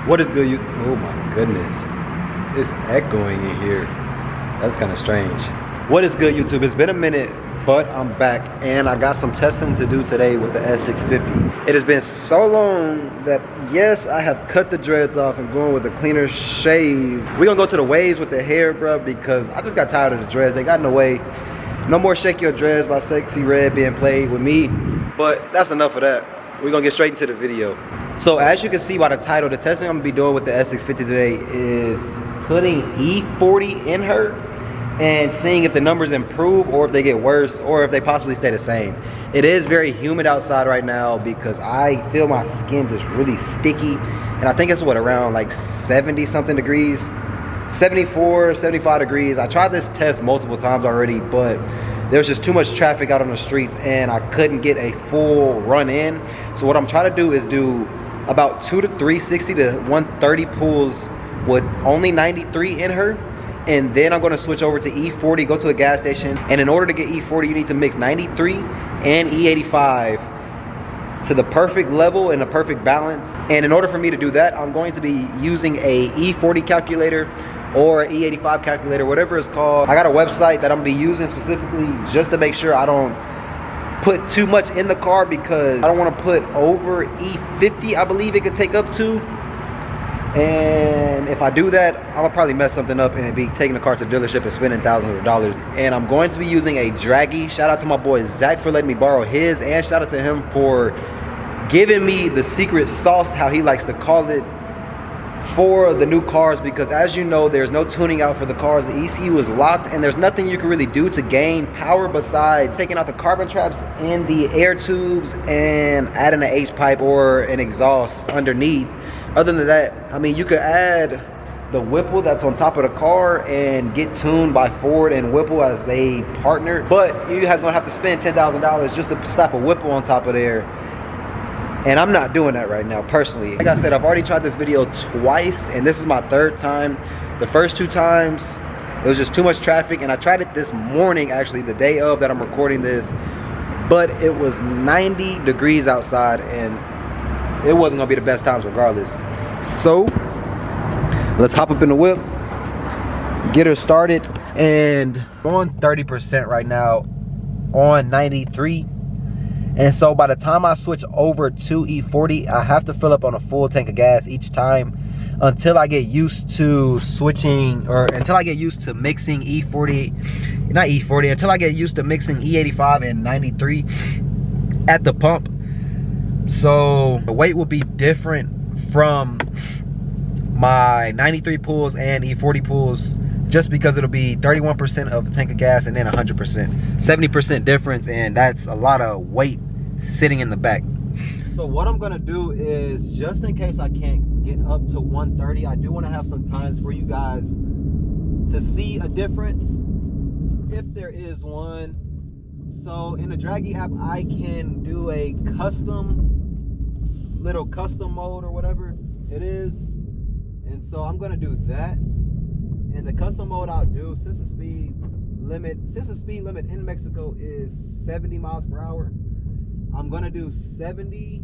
What is good, you? Oh my goodness, it's echoing in here. That's kind of strange. What is good, YouTube? It's been a minute, but I'm back and I got some testing to do today with the S650. It has been so long that yes, I have cut the dreads off and going with a cleaner shave. We're gonna go to the waves with the hair, bro, because I just got tired of the dreads. They got in the way. No more Shake Your Dreads by Sexy Red being played with me, but that's enough of that. We're gonna get straight into the video. So as you can see by the title, the testing I'm gonna be doing with the S650 today is putting E40 in her and seeing if the numbers improve or if they get worse or if they possibly stay the same. It is very humid outside right now because I feel my skin just really sticky, and I think it's what, around like 70 something degrees, 74, 75 degrees. I tried this test multiple times already, but there's just too much traffic out on the streets and I couldn't get a full run in. So what I'm trying to do is do about 2 to 360 to 130 pulls with only 93 in her, and then I'm going to switch over to E40, go to a gas station, and in order to get E40 you need to mix 93 and E85 to the perfect level and the perfect balance. And in order for me to do that, I'm going to be using a E40 calculator or E85 calculator, whatever it's called. I got a website that I'm gonna be using specifically just to make sure I don't put too much in the car, because I don't want to put over E50, I believe it could take up to. And if I do that, I'm gonna probably mess something up and be taking the car to the dealership and spending thousands of dollars. And I'm going to be using a Dragy. Shout out to my boy Zach for letting me borrow his, and shout out to him for giving me the secret sauce, how he likes to call it, for the new cars, because as you know, there's no tuning out for the cars. The ECU is locked and there's nothing you can really do to gain power besides taking out the carbon traps and the air tubes and adding an H pipe or an exhaust underneath. Other than that, I mean, you could add the Whipple that's on top of the car and get tuned by Ford and Whipple as they partner, but you're gonna have to spend $10,000 just to slap a Whipple on top of there. And I'm not doing that right now, personally. Like I said, I've already tried this video twice, and this is my third time. The first 2 times, it was just too much traffic, and I tried it this morning, actually, the day of that I'm recording this, but it was 90 degrees outside, and it wasn't gonna be the best times regardless. So, let's hop up in the whip, get her started, and I'm on 30% right now, on 93. And so by the time I switch over to E40, I have to fill up on a full tank of gas each time until I get used to switching, or until I get used to mixing E40, not E40, until I get used to mixing E85 and 93 at the pump. So the weight will be different from my 93 pulls and E40 pulls, just because it'll be 31% of a tank of gas and then 100%. 70% difference, and that's a lot of weight sitting in the back. So what I'm gonna do is, just in case I can't get up to 130, I do wanna have some times for you guys to see a difference, if there is one. So in the Dragy app, I can do a little custom mode or whatever it is. And so I'm gonna do that. And the custom mode I'll do, since the speed limit in Mexico is 70 miles per hour, I'm gonna do 70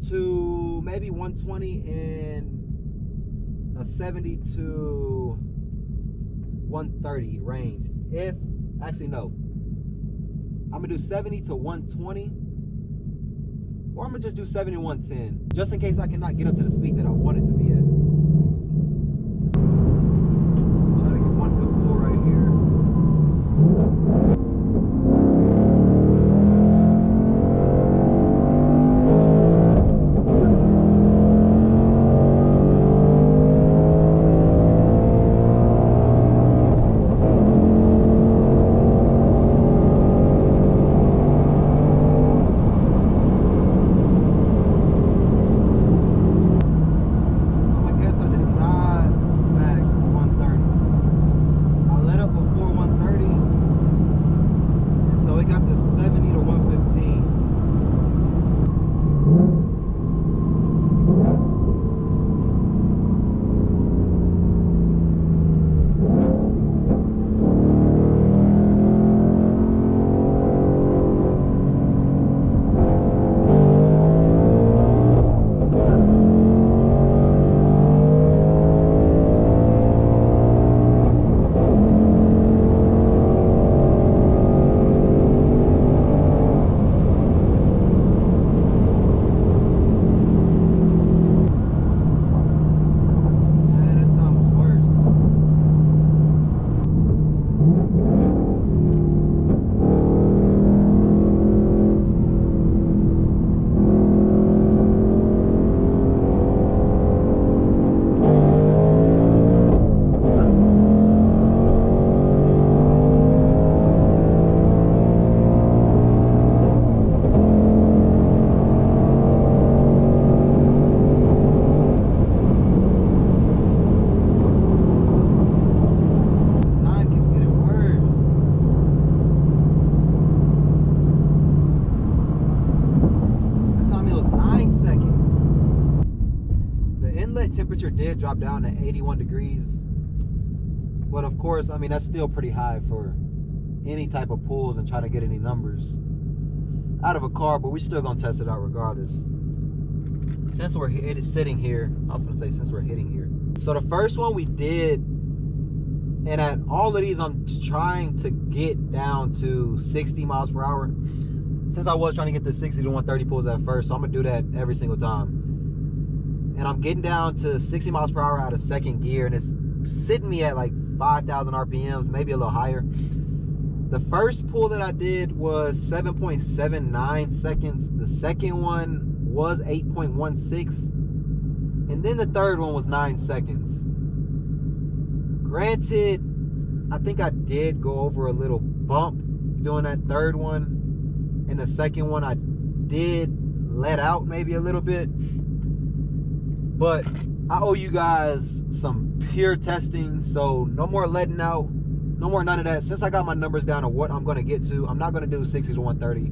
to maybe 120 and a 70 to 130 range. Actually no, I'm gonna do 70 to 120, or I'm gonna just do 70 to 110, just in case I cannot get up to the speed that I want it to be at. temperature did drop down to 81 degrees. But of course, I mean, that's still pretty high for any type of pulls and trying to get any numbers out of a car, but we're still gonna test it out regardless. Since we're sitting here, I was gonna say since we're hitting here. So the first one we did, and at all of these, I'm trying to get down to 60 miles per hour. Since I was trying to get the 60 to 130 pulls at first, so I'm gonna do that every single time. And I'm getting down to 60 miles per hour out of second gear, and it's sitting me at like 5,000 RPMs, maybe a little higher. The first pull that I did was 7.79 seconds. The second one was 8.16. And then the third one was 9 seconds. Granted, I think I did go over a little bump doing that third one. And the second one I did let out maybe a little bit. But I owe you guys some pure testing, so no more letting out, no more none of that. Since I got my numbers down to what I'm going to get to, I'm not going to do 60 to 130.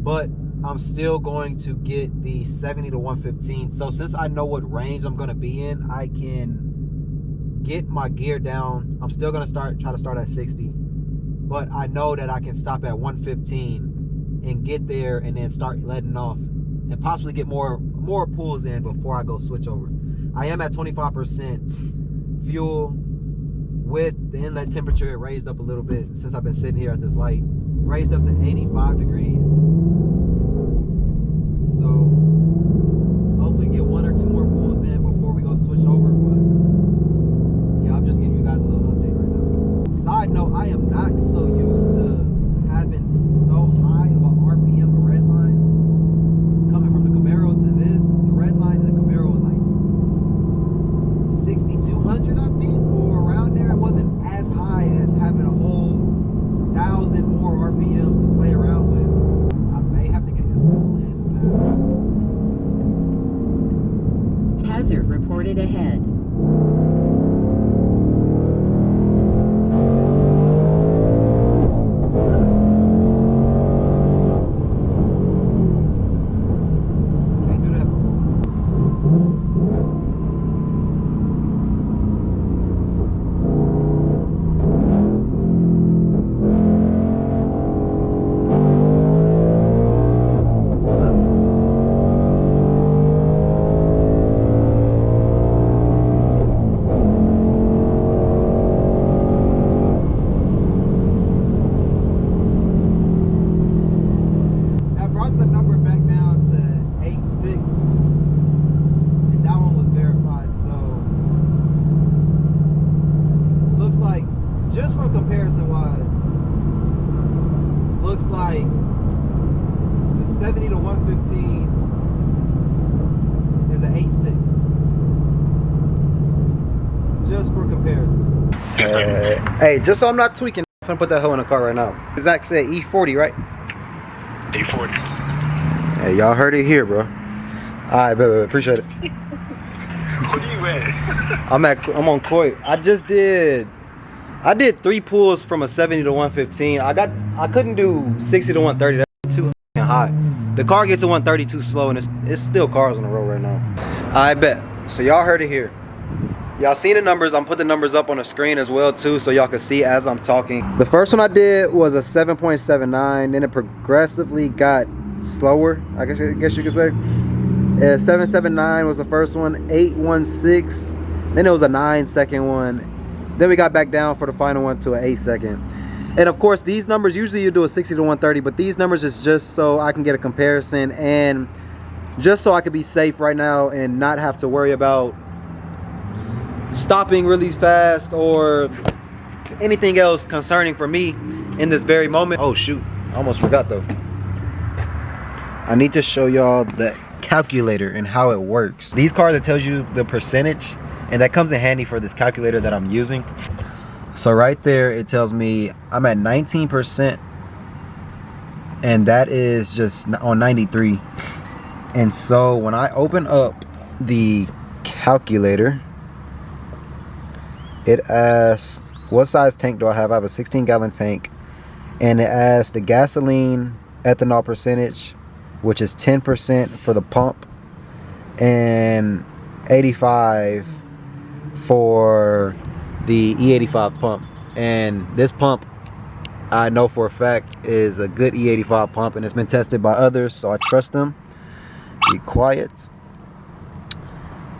But I'm still going to get the 70 to 115. So since I know what range I'm going to be in, I can get my gear down. I'm still going to try to start at 60. But I know that I can stop at 115 and get there and then start letting off and possibly get more pulls in before I go switch over. I am at 25% fuel. With the inlet temperature, it raised up a little bit since I've been sitting here at this light. Raised up to 85 degrees. So hopefully get 1 or 2 more pulls in before we go switch over. But yeah, I'm just giving you guys a little update right now. Side note, I am not so used to having so high of an RPM, a red line. Coming from the Camaro to this, the red line in the Camaro was like 6,200, I think, or around there. It wasn't as high as having a whole 1,000 more RPMs to play around with. I may have to get this pull in. Hazard reported ahead. Just for comparison wise, looks like the 70 to 115 is an 8.6. Just for comparison. Hey, just so I'm not tweaking, I'm gonna put that hoe in the car right now. Zach said E40, right? E40. Hey, y'all heard it here, bro. Alright, baby, appreciate it. What are you at? I'm on Coit. I did 3 pulls from a 70 to 115. I couldn't do 60 to 130. That's too high. The car gets to 130 too slow, and it's still cars on the road right now. I bet. So y'all heard it here. Y'all seen the numbers. I'm putting the numbers up on the screen as well too, so y'all can see as I'm talking. The first one I did was a 7.79. Then it progressively got slower, I guess you could say. 7.79 was the first one. 8.16. Then it was a 9-second one. Then we got back down for the final one to an 8-second. And of course, these numbers, usually you do a 60 to 130, but these numbers is just so I can get a comparison and just so I could be safe right now and not have to worry about stopping really fast or anything else concerning for me in this very moment. Oh shoot, I almost forgot though. I need to show y'all the calculator and how it works. These cars, it tells you the percentage, and that comes in handy for this calculator that I'm using. So right there, it tells me I'm at 19%, and that is just on 93. And so when I open up the calculator, it asks, what size tank do I have? I have a 16-gallon tank, and it asks the gasoline ethanol percentage, which is 10% for the pump, and 85 for the E85 pump, and this pump I know for a fact is a good E85 pump, and it's been tested by others, so I trust them. Be quiet.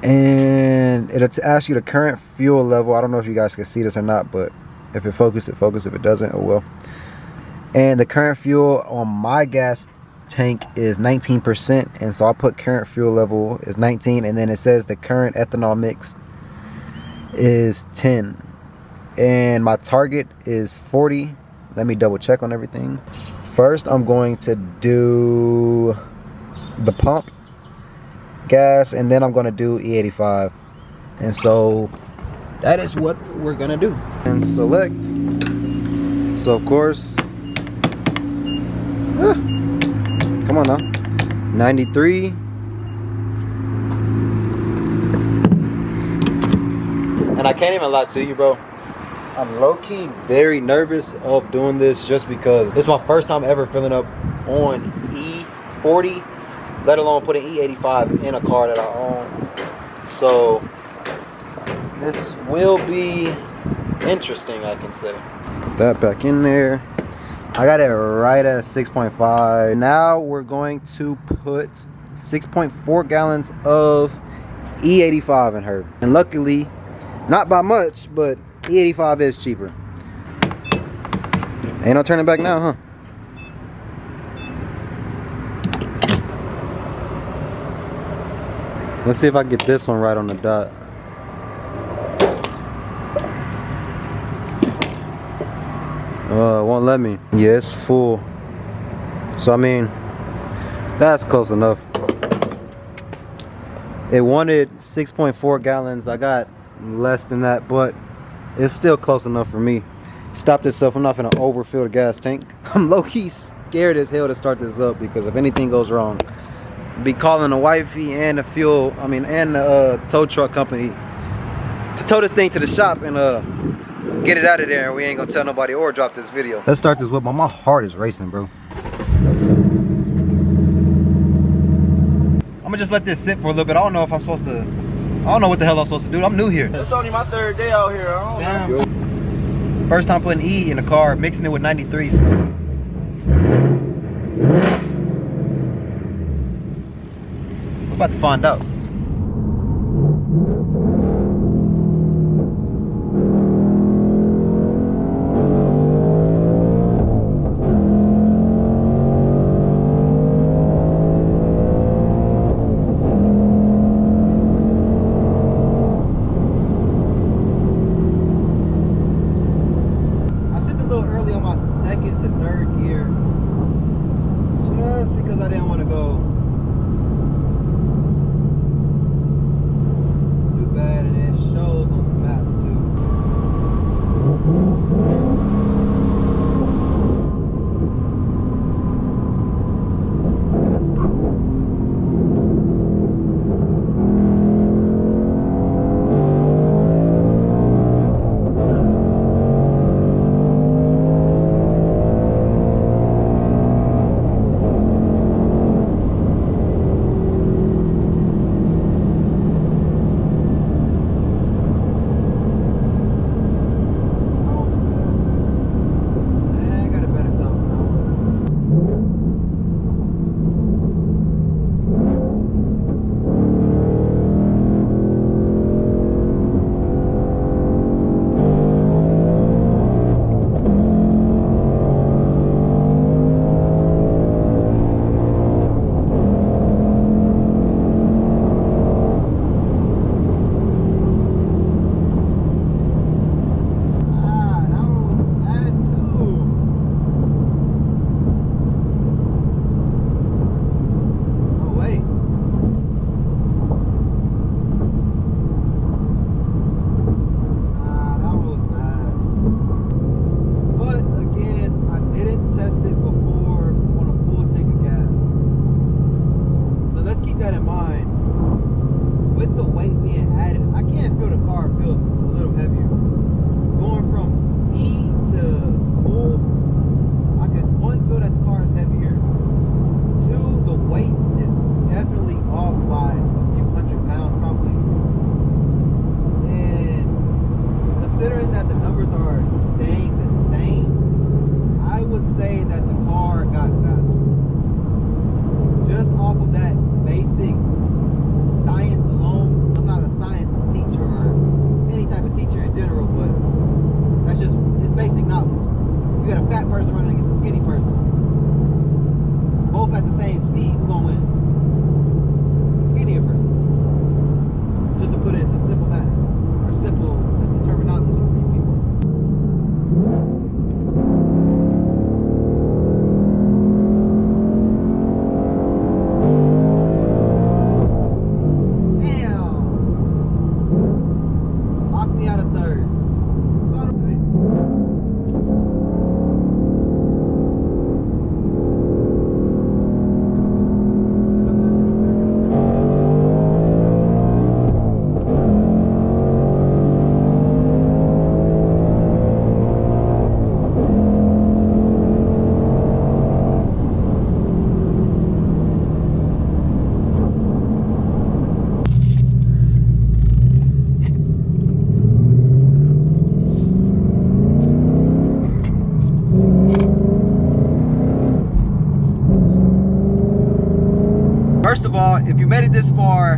And it'll ask you the current fuel level. I don't know if you guys can see this or not, but if it focuses, it focuses. If it doesn't, oh well. And the current fuel on my gas tank is 19%, and so I put current fuel level is 19, and then it says the current ethanol mix is 10, and my target is 40. Let me double check on everything. First, I'm going to do the pump gas, and then I'm going to do E85, and so that is what we're gonna do. And select. So of course, come on now, 93. And I can't even lie to you, bro, I'm low-key very nervous of doing this, just because it's my first time ever filling up on E40, let alone putting E85 in a car that I own. So this will be interesting, I can say. Put that back in there. I got it right at 6.5. Now we're going to put 6.4 gallons of E85 in her. And luckily, not by much, but E85 is cheaper. Ain't no turning back now, huh? Let's see if I can get this one right on the dot. It won't let me. Yeah, it's full. So I mean, that's close enough. It wanted 6.4 gallons. I got less than that, but it's still close enough for me. Stop this up. I'm not gonna overfill the gas tank. I'm low-key scared as hell to start this up, because if anything goes wrong, I'll be calling the wifey and the fuel, and the tow truck company to tow this thing to the shop and get it out of there, and we ain't gonna tell nobody or drop this video. Let's start this whip. My heart is racing, bro. I'm gonna just let this sit for a little bit. I don't know if I'm supposed to, I don't know what the hell I'm supposed to do. I'm new here. It's only my third day out here. I don't know. First time putting E in the car, mixing it with 93, so. We're about to find out. say that the car got faster. Just off of that basic science alone. I'm not a science teacher or any type of teacher in general, but that's just, it's basic knowledge. You got a fat person running against a skinny person. Both at the same speed, who's gonna win? The skinnier person. Just to put it into simple math, or simple terminology for you people. First of all, if you made it this far,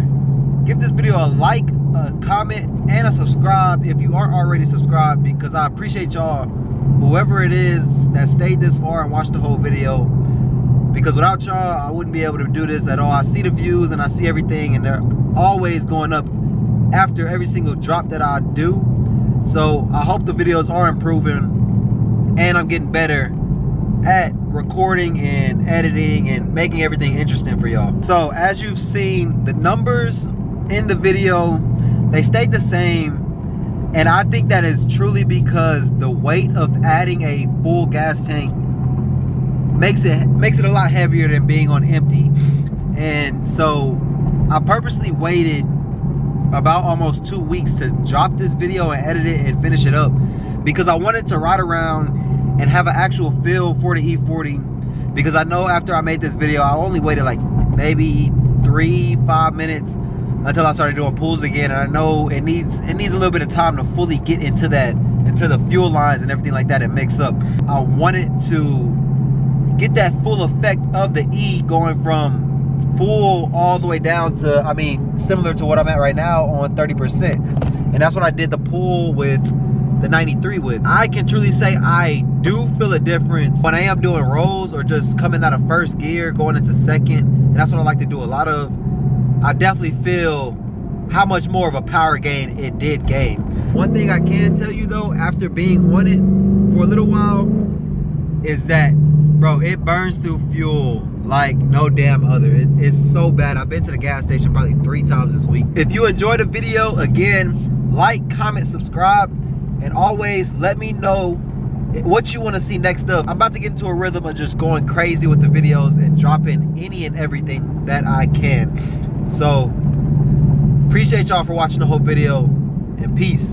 give this video a like, a comment, and a subscribe if you aren't already subscribed, because I appreciate y'all, whoever it is that stayed this far and watched the whole video, because without y'all, I wouldn't be able to do this at all. I see the views and I see everything, and they're always going up after every single drop that I do. So I hope the videos are improving and I'm getting better at recording and editing and making everything interesting for y'all. So as you've seen, the numbers in the video, they stayed the same, and I think that is truly because the weight of adding a full gas tank makes it a lot heavier than being on empty. And so I purposely waited about almost 2 weeks to drop this video and edit it and finish it up, because I wanted to ride around and have an actual feel for the E40, because I know after I made this video, I only waited like maybe 3-5 minutes until I started doing pulls again, and I know it needs a little bit of time to fully get into the fuel lines and everything like that and mix up. I wanted to get that full effect of the E, going from full all the way down to, I mean, similar to what I'm at right now on 30%. And that's what I did the pull with the 93 with. I can truly say I do feel a difference when I am doing rolls or just coming out of first gear going into second, and that's what I like to do a lot of. I definitely feel how much more of a power gain it did gain. One thing I can tell you though, after being on it for a little while, is that, bro, it burns through fuel like no damn other. It's so bad. I've been to the gas station probably 3 times this week. If you enjoyed the video, again, like, comment, subscribe, and always let me know what you want to see next up. I'm about to get into a rhythm of just going crazy with the videos and dropping any and everything that I can. So appreciate y'all for watching the whole video, and peace.